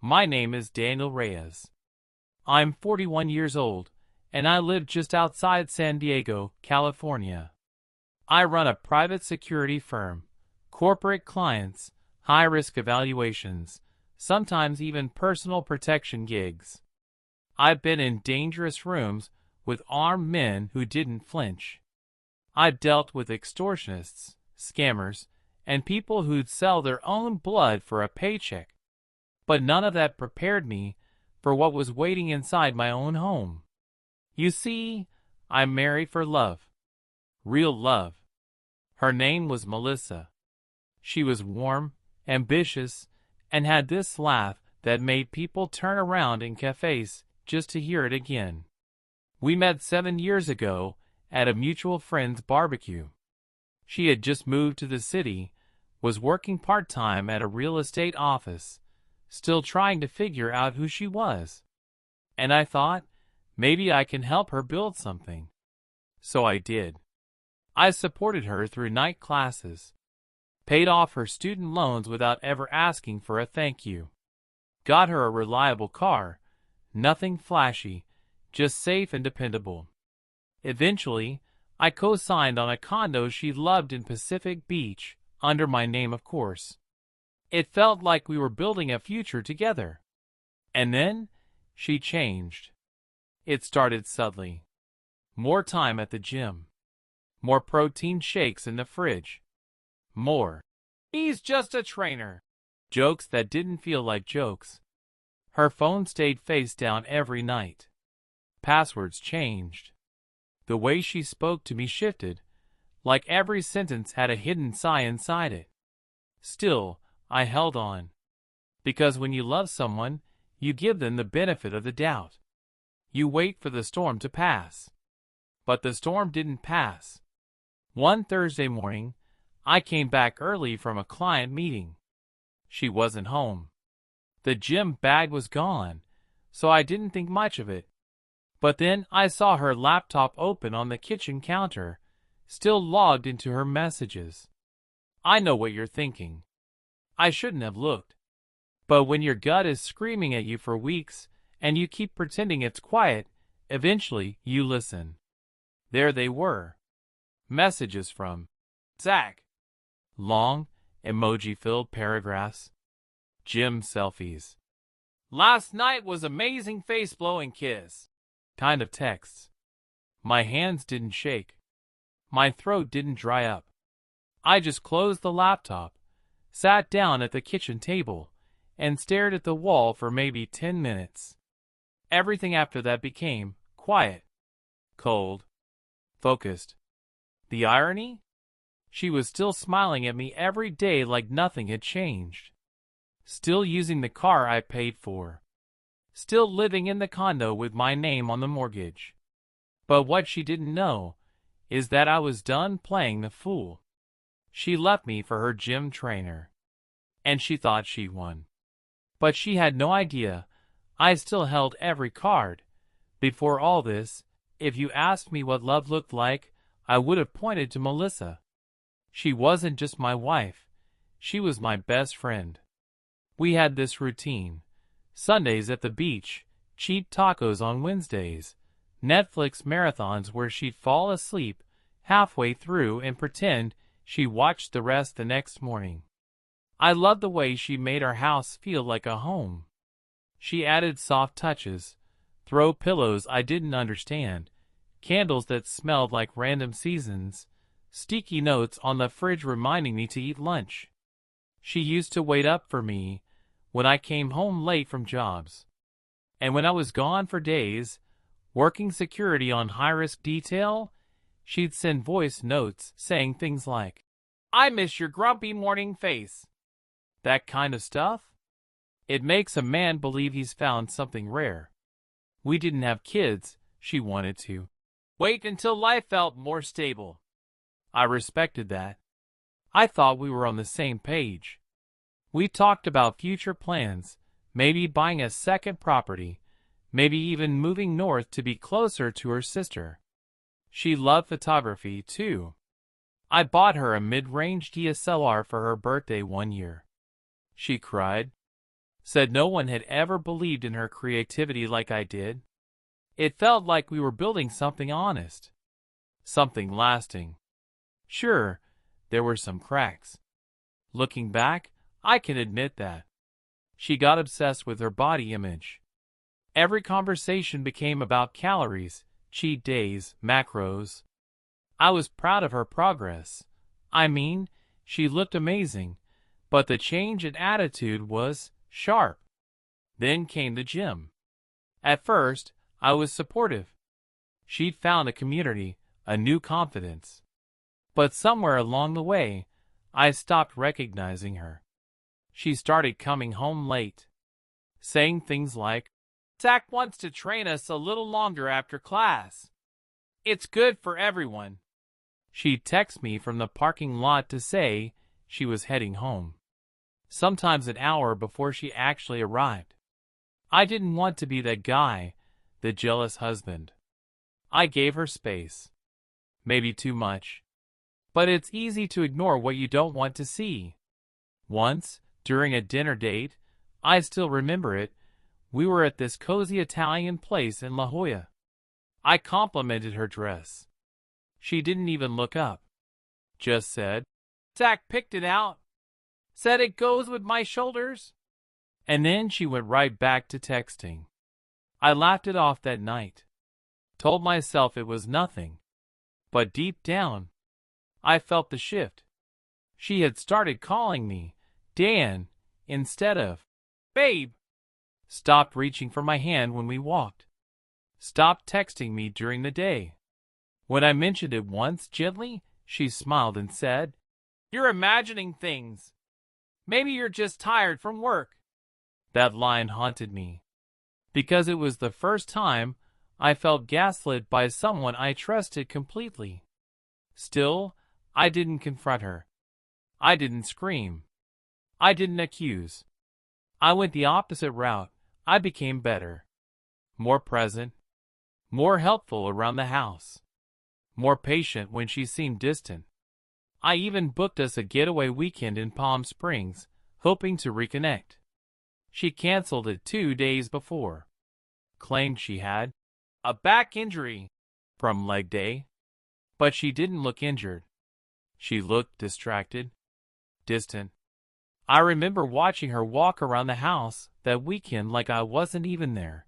My name is Daniel Reyes. I'm 41 years old, and I live just outside San Diego, California. I run a private security firm, corporate clients, high-risk evaluations, sometimes even personal protection gigs. I've been in dangerous rooms with armed men who didn't flinch. I've dealt with extortionists, scammers, and people who'd sell their own blood for a paycheck. But none of that prepared me for what was waiting inside my own home. You see, I'm married for love. Real love. Her name was Melissa. She was warm, ambitious, and had this laugh that made people turn around in cafes just to hear it again. We met 7 years ago at a mutual friend's barbecue. She had just moved to the city, was working part-time at a real estate office, still trying to figure out who she was. And I thought, maybe I can help her build something. So I did. I supported her through night classes, paid off her student loans without ever asking for a thank you, got her a reliable car, nothing flashy, just safe and dependable. Eventually, I co-signed on a condo she loved in Pacific Beach, under my name of course. It felt like we were building a future together. And then, she changed. It started subtly. More time at the gym. More protein shakes in the fridge. More. He's just a trainer. Jokes that didn't feel like jokes. Her phone stayed face down every night. Passwords changed. The way she spoke to me shifted, like every sentence had a hidden sigh inside it. Still, I held on. Because when you love someone, you give them the benefit of the doubt. You wait for the storm to pass. But the storm didn't pass. One Thursday morning, I came back early from a client meeting. She wasn't home. The gym bag was gone, so I didn't think much of it. But then I saw her laptop open on the kitchen counter, still logged into her messages. I know what you're thinking. I shouldn't have looked. But when your gut is screaming at you for weeks, and you keep pretending it's quiet, eventually you listen. There they were. Messages from Zach. Long, emoji-filled paragraphs. Gym selfies. Last night was amazing face-blowing kiss. Kind of texts. My hands didn't shake. My throat didn't dry up. I just closed the laptop, sat down at the kitchen table, and stared at the wall for maybe 10 minutes. Everything after that became quiet, cold, focused. The irony? She was still smiling at me every day like nothing had changed. Still using the car I paid for. Still living in the condo with my name on the mortgage. But what she didn't know is that I was done playing the fool. She left me for her gym trainer. And she thought she won. But she had no idea I still held every card. Before all this, if you asked me what love looked like, I would have pointed to Melissa. She wasn't just my wife. She was my best friend. We had this routine. Sundays at the beach, cheap tacos on Wednesdays, Netflix marathons where she'd fall asleep halfway through and pretend she watched the rest the next morning. I loved the way she made our house feel like a home. She added soft touches, throw pillows I didn't understand, candles that smelled like random seasons, sticky notes on the fridge reminding me to eat lunch. She used to wait up for me when I came home late from jobs. And when I was gone for days, working security on high-risk detail, she'd send voice notes saying things like, "I miss your grumpy morning face." That kind of stuff. It makes a man believe he's found something rare. We didn't have kids, she wanted to. Wait until life felt more stable. I respected that. I thought we were on the same page. We talked about future plans, maybe buying a second property, maybe even moving north to be closer to her sister. She loved photography, too. I bought her a mid-range DSLR for her birthday one year. She cried. Said no one had ever believed in her creativity like I did. It felt like we were building something honest, something lasting. Sure, there were some cracks. Looking back, I can admit that. She got obsessed with her body image. Every conversation became about calories, cheat days, macros. I was proud of her progress. I mean, she looked amazing, but the change in attitude was sharp. Then came the gym. At first, I was supportive. She'd found a community, a new confidence. But somewhere along the way, I stopped recognizing her. She started coming home late, saying things like, "Zach wants to train us a little longer after class. It's good for everyone." She'd text me from the parking lot to say she was heading home, sometimes an hour before she actually arrived. I didn't want to be that guy, the jealous husband. I gave her space. Maybe too much. But it's easy to ignore what you don't want to see. Once, during a dinner date, I still remember it, we were at this cozy Italian place in La Jolla. I complimented her dress. She didn't even look up. Just said, "Zach picked it out. Said it goes with my shoulders." And then she went right back to texting. I laughed it off that night. Told myself it was nothing. But deep down, I felt the shift. She had started calling me Dan instead of babe. Stopped reaching for my hand when we walked. Stopped texting me during the day. When I mentioned it once gently, she smiled and said, "You're imagining things. Maybe you're just tired from work." That line haunted me, because it was the first time I felt gaslit by someone I trusted completely. Still, I didn't confront her. I didn't scream. I didn't accuse. I went the opposite route. I became better, more present, more helpful around the house, more patient when she seemed distant. I even booked us a getaway weekend in Palm Springs, hoping to reconnect. She canceled it 2 days before. Claimed she had a back injury from leg day. But she didn't look injured. She looked distracted, distant. I remember watching her walk around the house that weekend like I wasn't even there.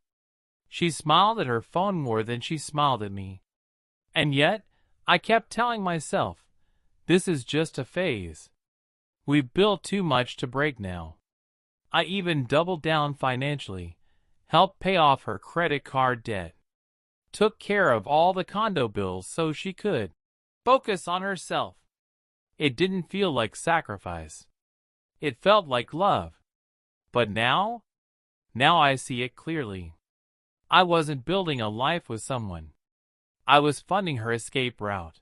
She smiled at her phone more than she smiled at me. And yet, I kept telling myself, this is just a phase. We've built too much to break now. I even doubled down financially, helped pay off her credit card debt, took care of all the condo bills so she could focus on herself. It didn't feel like sacrifice. It felt like love. But now I see it clearly. I wasn't building a life with someone. I was funding her escape route.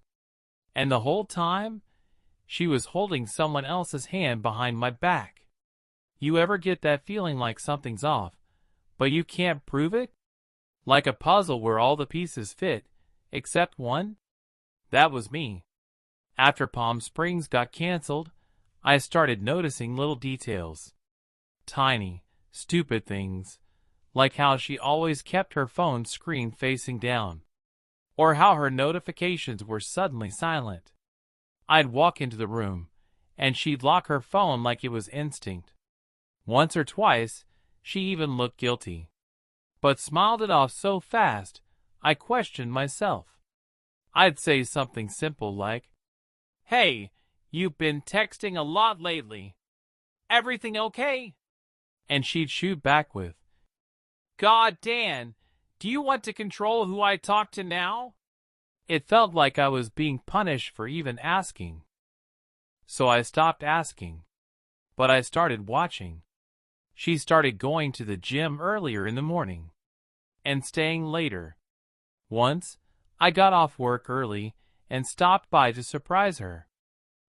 And the whole time, she was holding someone else's hand behind my back. You ever get that feeling like something's off, but you can't prove it? Like a puzzle where all the pieces fit, except one? That was me. After Palm Springs got canceled, I started noticing little details. Tiny, stupid things, like how she always kept her phone screen facing down, or how her notifications were suddenly silent. I'd walk into the room, and she'd lock her phone like it was instinct. Once or twice, she even looked guilty, but smiled it off so fast, I questioned myself. I'd say something simple like, "Hey, you've been texting a lot lately. Everything okay?" And she'd shoot back with, "God, Dan, do you want to control who I talk to now?" It felt like I was being punished for even asking. So I stopped asking. But I started watching. She started going to the gym earlier in the morning and staying later. Once, I got off work early and stopped by to surprise her.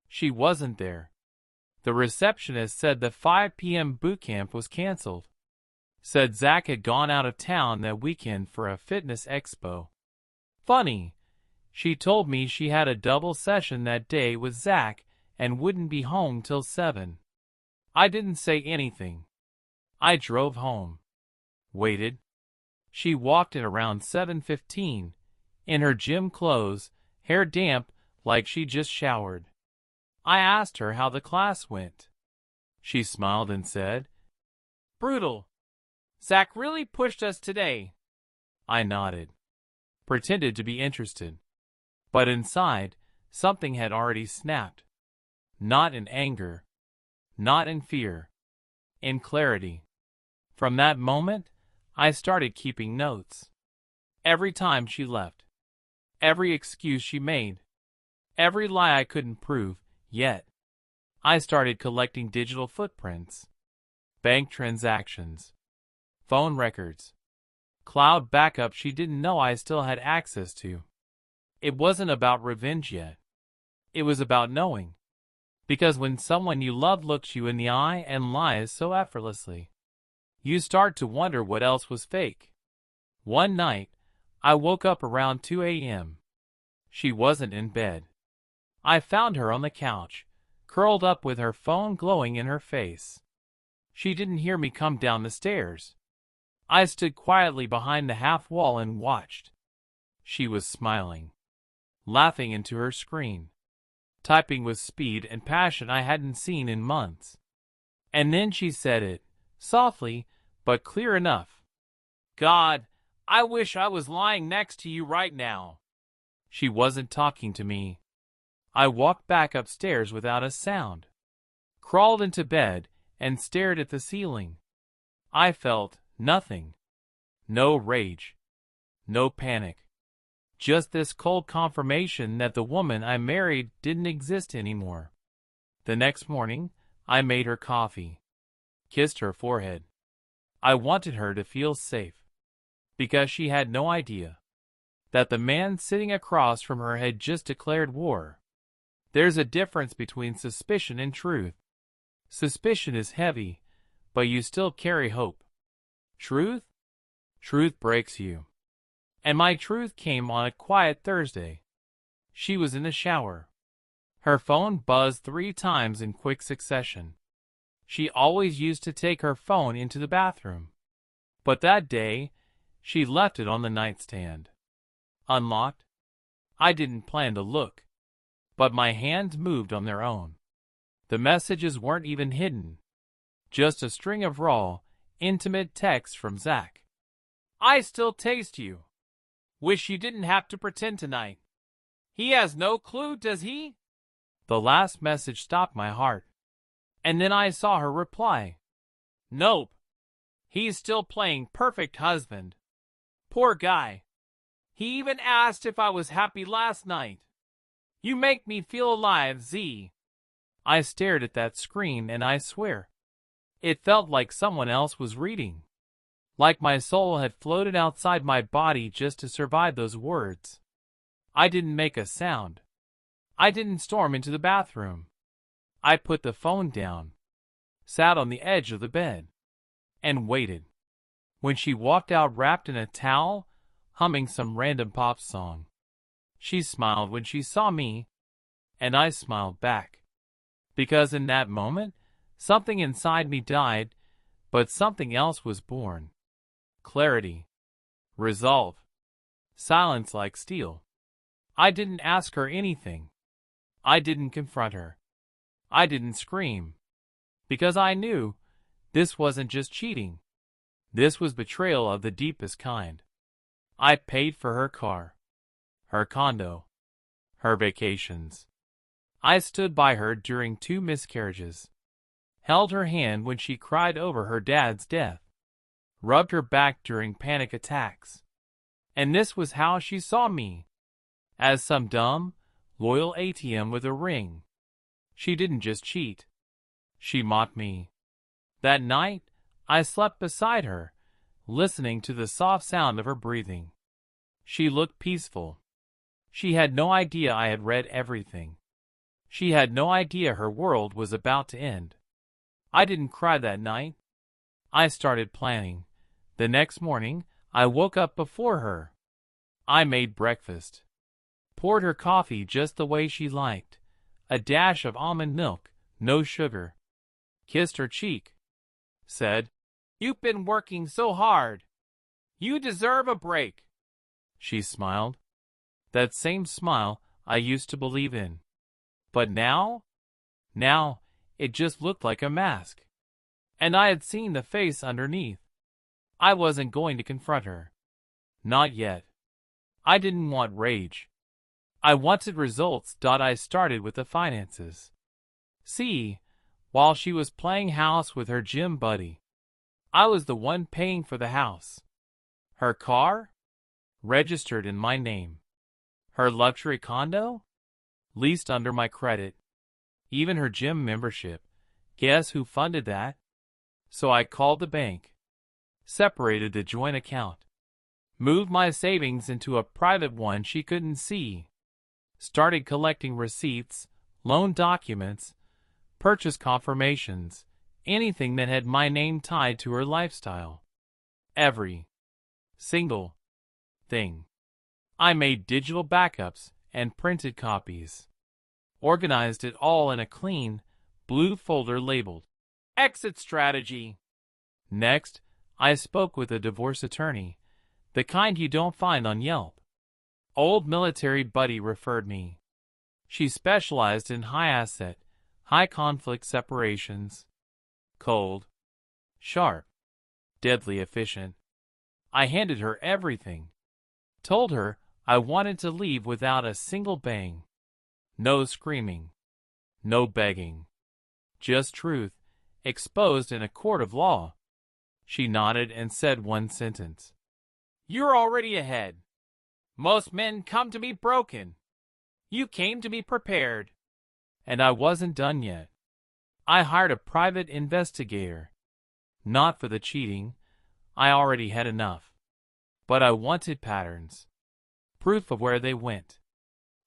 She wasn't there. The receptionist said the 5 p.m. boot camp was canceled. Said Zach had gone out of town that weekend for a fitness expo. Funny, she told me she had a double session that day with Zach and wouldn't be home till 7. I didn't say anything. I drove home. Waited. She walked in around 7:15, in her gym clothes, hair damp like she just showered. I asked her how the class went. She smiled and said, "Brutal. Zach really pushed us today." I nodded, pretended to be interested. But inside, something had already snapped. Not in anger, not in fear, in clarity. From that moment, I started keeping notes. Every time she left, every excuse she made, every lie I couldn't prove yet. I started collecting digital footprints, bank transactions, phone records, cloud backup she didn't know I still had access to. It wasn't about revenge yet. It was about knowing. Because when someone you love looks you in the eye and lies so effortlessly, you start to wonder what else was fake. One night, I woke up around 2 a.m. She wasn't in bed. I found her on the couch, curled up with her phone glowing in her face. She didn't hear me come down the stairs. I stood quietly behind the half wall and watched. She was smiling, laughing into her screen, typing with speed and passion I hadn't seen in months. And then she said it, softly, but clear enough. "God, I wish I was lying next to you right now." She wasn't talking to me. I walked back upstairs without a sound, crawled into bed, and stared at the ceiling. I felt nothing. No rage. No panic. Just this cold confirmation that the woman I married didn't exist anymore. The next morning, I made her coffee, kissed her forehead. I wanted her to feel safe, because she had no idea that the man sitting across from her had just declared war. There's a difference between suspicion and truth. Suspicion is heavy, but you still carry hope. Truth? Truth breaks you. And my truth came on a quiet Thursday. She was in the shower. Her phone buzzed 3 times in quick succession. She always used to take her phone into the bathroom. But that day, she left it on the nightstand, unlocked. I didn't plan to look, but my hands moved on their own. The messages weren't even hidden. Just a string of raw, intimate texts from Zach. "I still taste you. Wish you didn't have to pretend tonight. He has no clue, does he?" The last message stopped my heart. And then I saw her reply. "Nope. He's still playing perfect husband. Poor guy. He even asked if I was happy last night. You make me feel alive, Z." I stared at that screen and I swear, it felt like someone else was reading. Like my soul had floated outside my body just to survive those words. I didn't make a sound. I didn't storm into the bathroom. I put the phone down, sat on the edge of the bed, and waited. When she walked out wrapped in a towel, humming some random pop song, she smiled when she saw me, and I smiled back. Because in that moment, something inside me died, but something else was born. Clarity. Resolve. Silence like steel. I didn't ask her anything. I didn't confront her. I didn't scream. Because I knew this wasn't just cheating. This was betrayal of the deepest kind. I paid for her car, her condo, her vacations. I stood by her during 2 miscarriages, held her hand when she cried over her dad's death, rubbed her back during panic attacks. And this was how she saw me. As some dumb, loyal ATM with a ring. She didn't just cheat. She mocked me. That night, I slept beside her, listening to the soft sound of her breathing. She looked peaceful. She had no idea I had read everything. She had no idea her world was about to end. I didn't cry that night. I started planning. The next morning, I woke up before her. I made breakfast. Poured her coffee just the way she liked. A dash of almond milk, no sugar. Kissed her cheek. Said, You've been working so hard. You deserve a break. She smiled. That same smile I used to believe in. But now? Now, it just looked like a mask. And I had seen the face underneath. I wasn't going to confront her. Not yet. I didn't want rage. I wanted results. I started with the finances. See, while she was playing house with her gym buddy, I was the one paying for the house. Her car? Registered in my name. Her luxury condo? Leased under my credit. Even her gym membership. Guess who funded that? So I called the bank. Separated the joint account. Moved my savings into a private one she couldn't see. Started collecting receipts, loan documents, purchase confirmations, anything that had my name tied to her lifestyle. Every single thing. I made digital backups and printed copies. Organized it all in a clean, blue folder labeled Exit Strategy. Next, I spoke with a divorce attorney, the kind you don't find on Yelp. Old military buddy referred me. She specialized in high-asset, high-conflict separations. Cold, sharp, deadly efficient. I handed her everything. Told her I wanted to leave without a single bang. No screaming. No begging. Just truth, exposed in a court of law. She nodded and said one sentence. You're already ahead. Most men come to me broken. You came to me prepared. And I wasn't done yet. I hired a private investigator. Not for the cheating. I already had enough. But I wanted patterns. Proof of where they went.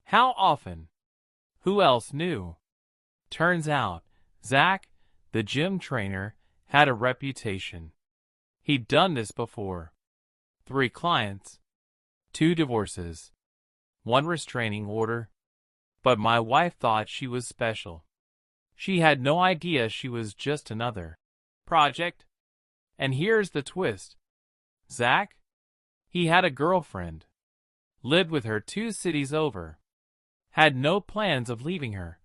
How often? Who else knew? Turns out, Zach, the gym trainer, had a reputation. He'd done this before. 3 clients. 2 divorces. 1 restraining order. But my wife thought she was special. She had no idea she was just another project. And here's the twist. Zach? He had a girlfriend. Lived with her 2 cities over. Had no plans of leaving her.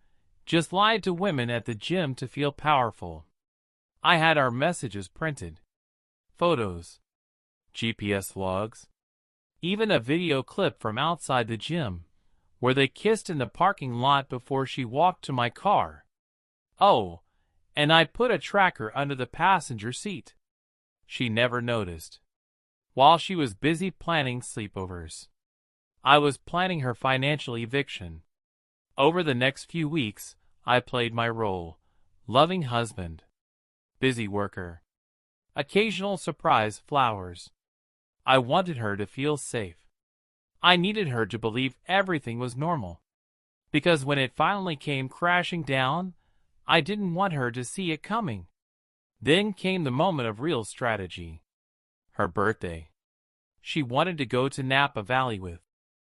Just lied to women at the gym to feel powerful. I had our messages printed. Photos. GPS logs. Even a video clip from outside the gym, where they kissed in the parking lot before she walked to my car. Oh, and I put a tracker under the passenger seat. She never noticed. While she was busy planning sleepovers, I was planning her financial eviction. Over the next few weeks, I played my role. Loving husband. Busy worker. Occasional surprise flowers. I wanted her to feel safe. I needed her to believe everything was normal. Because when it finally came crashing down, I didn't want her to see it coming. Then came the moment of real strategy. Her birthday. She wanted to go to Napa Valley with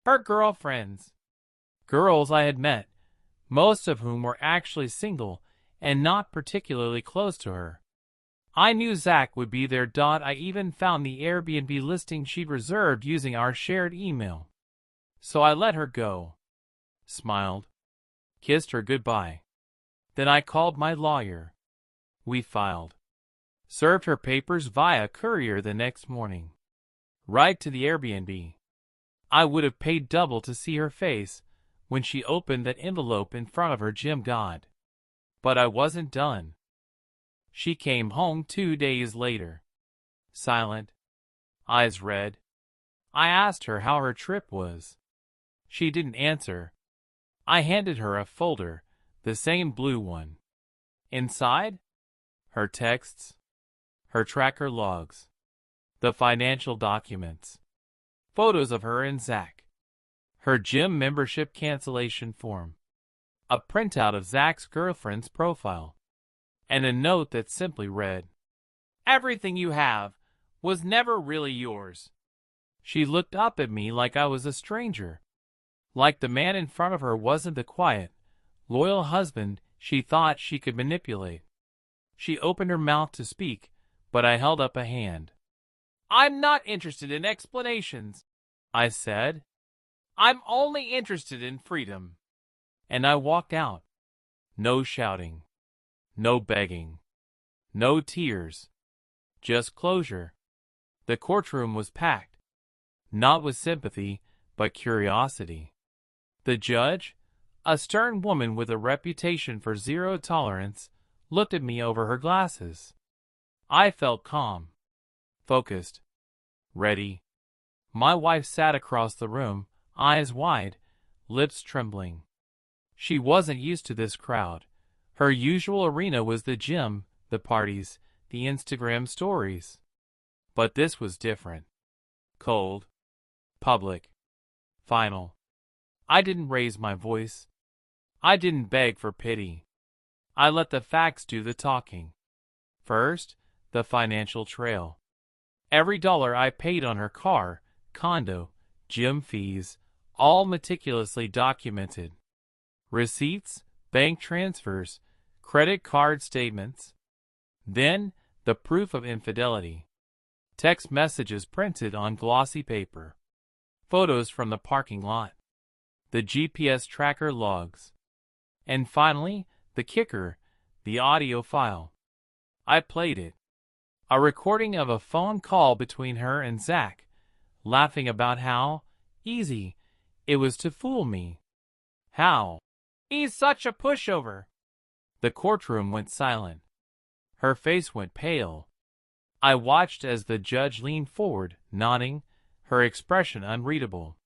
her girlfriends. Girls I had met, most of whom were actually single and not particularly close to her. I knew Zach would be there. I even found the Airbnb listing she'd reserved using our shared email. So I let her go. Smiled. Kissed her goodbye. Then I called my lawyer. We filed. Served her papers via courier the next morning. Right to the Airbnb. I would have paid double to see her face when she opened that envelope in front of her gym god. But I wasn't done. She came home 2 days later. Silent. Eyes red. I asked her how her trip was. She didn't answer. I handed her a folder, the same blue one. Inside? Her texts. Her tracker logs. The financial documents. Photos of her and Zach. Her gym membership cancellation form. A printout of Zach's girlfriend's profile. And a note that simply read, "Everything you have was never really yours." She looked up at me like I was a stranger. Like the man in front of her wasn't the quiet, loyal husband she thought she could manipulate. She opened her mouth to speak, but I held up a hand. "I'm not interested in explanations," I said. "I'm only interested in freedom." And I walked out. No shouting. No begging. No tears. Just closure. The courtroom was packed. Not with sympathy, but curiosity. The judge, a stern woman with a reputation for zero tolerance, looked at me over her glasses. I felt calm, focused, ready. My wife sat across the room, eyes wide, lips trembling. She wasn't used to this crowd. Her usual arena was the gym, the parties, the Instagram stories. But this was different. Cold, public, final. I didn't raise my voice. I didn't beg for pity. I let the facts do the talking. First, the financial trail. Every dollar I paid on her car, condo, gym fees, all meticulously documented. Receipts, bank transfers, credit card statements. Then, the proof of infidelity. Text messages printed on glossy paper. Photos from the parking lot. The GPS tracker logs. And finally, the kicker, the audio file. I played it. A recording of a phone call between her and Zach, laughing about how easy it was to fool me. How he's such a pushover. The courtroom went silent. Her face went pale. I watched as the judge leaned forward, nodding, her expression unreadable.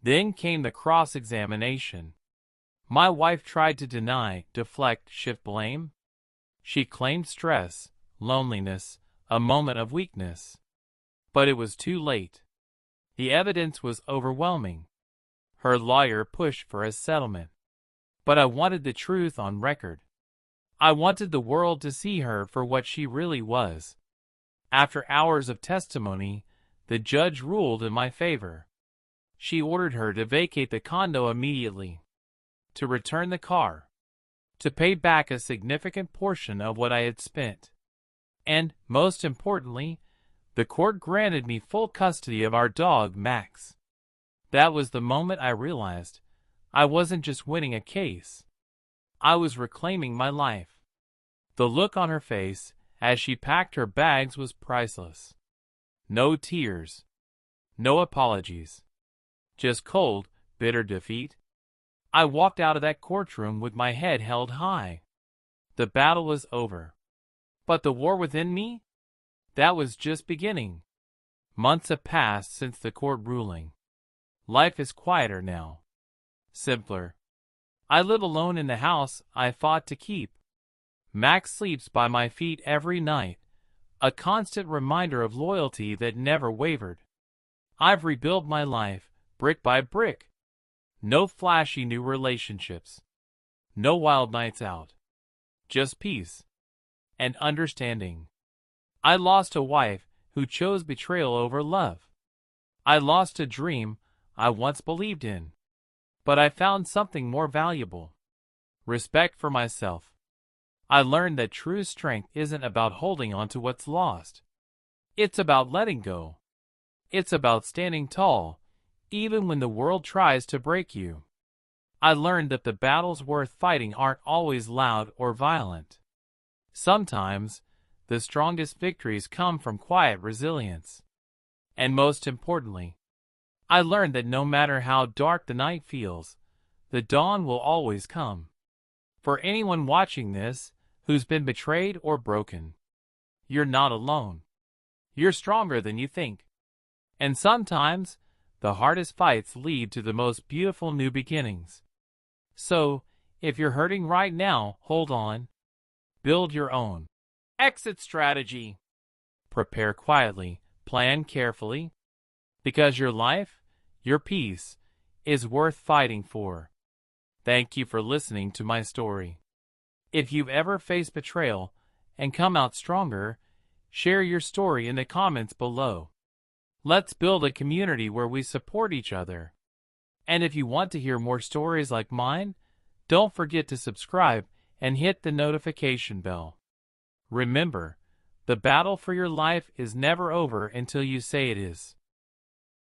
Then came the cross-examination. My wife tried to deny, deflect, shift blame. She claimed stress, loneliness, a moment of weakness. But it was too late. The evidence was overwhelming. Her lawyer pushed for a settlement. But I wanted the truth on record. I wanted the world to see her for what she really was. After hours of testimony, the judge ruled in my favor. She ordered her to vacate the condo immediately, to return the car, to pay back a significant portion of what I had spent. And, most importantly, the court granted me full custody of our dog, Max. That was the moment I realized I wasn't just winning a case. I was reclaiming my life. The look on her face as she packed her bags was priceless. No tears. No apologies. Just cold, bitter defeat. I walked out of that courtroom with my head held high. The battle was over. But the war within me? That was just beginning. Months have passed since the court ruling. Life is quieter now. Simpler. I live alone in the house I fought to keep. Max sleeps by my feet every night, a constant reminder of loyalty that never wavered. I've rebuilt my life, brick by brick. No flashy new relationships. No wild nights out. Just peace. And understanding. I lost a wife who chose betrayal over love. I lost a dream I once believed in. But I found something more valuable. Respect for myself. I learned that true strength isn't about holding on to what's lost. It's about letting go. It's about standing tall, even when the world tries to break you. I learned that the battles worth fighting aren't always loud or violent. Sometimes, the strongest victories come from quiet resilience. And most importantly, I learned that no matter how dark the night feels, the dawn will always come. For anyone watching this who's been betrayed or broken, you're not alone. You're stronger than you think. And sometimes, the hardest fights lead to the most beautiful new beginnings. So, if you're hurting right now, hold on. Build your own exit strategy. Prepare quietly, plan carefully, because your life, your peace, is worth fighting for. Thank you for listening to my story. If you've ever faced betrayal and come out stronger, share your story in the comments below. Let's build a community where we support each other. And if you want to hear more stories like mine, don't forget to subscribe and hit the notification bell. Remember, The battle for your life is never over until you say it is.